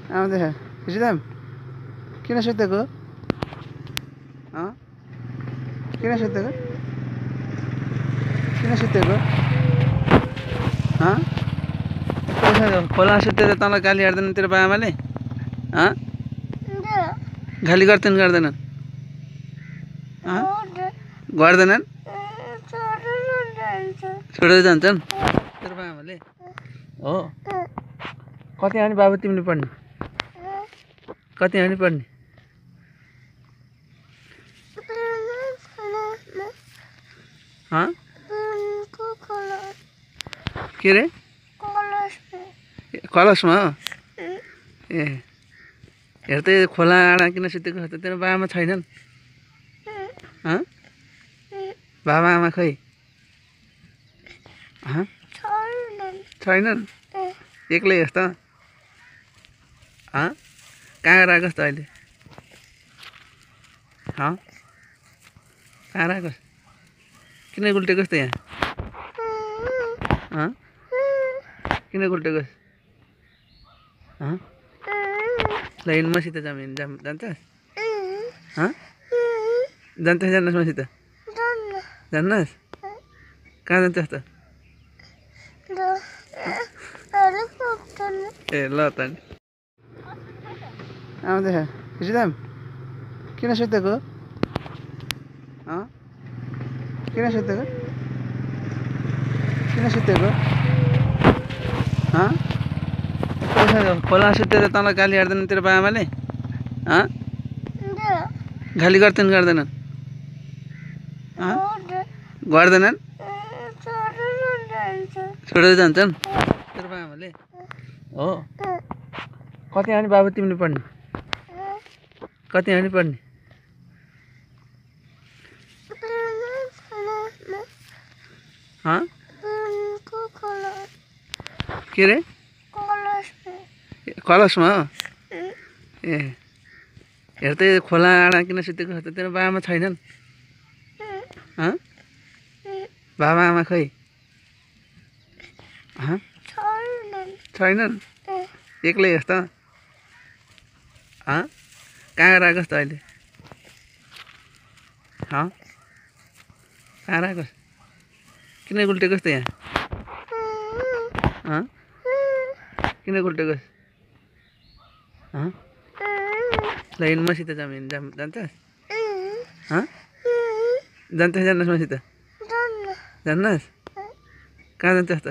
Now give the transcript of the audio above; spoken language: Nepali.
आउँदै हिजोदाम किन सुतेको? किन सुतेको? किन सुतेको? खोला सुतेर तँलाई गाली हार्दैन तेरो बा आमाले? गाली गर्दैनन्? गर्दैनन्? छोडेर जान्छन् तेरो बा आमाले? हो कति आउने बाबु तिमीले पढ्ने? कति आउने पढ्ने? के रे? कलशमा हो? ए हेर त खोला आँडा किन सुतेको त तेरो बाबा आमा छैनन्? बाबा आमा खै? छैनन्? एक्लै हेस् त? कहाँ गएर त अहिले? कहाँ राखोस्? किन गुल्टेकोस् त यहाँ? किन गुल्टेकोस्? ल हिँड मसित जान्छस्? जान्छस् मसित? जान्नस्? कहाँ जान्छस् त? ए ल त आउँदै हिजोदाम किन सुतेको? किन सुतेको? किन सुतेको? खोला सुतेर तँलाई गाली हार्दैन तेरो बा आमाले? गाली गर्दैनन्? गर्दैनन्? छोडेर जान्छन् तेरो बा आमाले? हो कति आउने बाबु तिमीले पढ्ने? कति आउने पढ्ने? के रे? कलशमा हो? ए हेर त खोला आँडा किन सुतेको त तेरो बाबा आमा छैनन्? बाबा आमा खै? छैनन्? एक्लै हेस् त? कहाँ गएर राखोस् त अहिले? कहाँ राखोस्? किन गुल्टेकोस् त यहाँ? किन गुल्टेकोस्? ल हिँड मसित जान्छस्? जान्नस् मसित? जान्नस्? कहाँ जान्छस् त?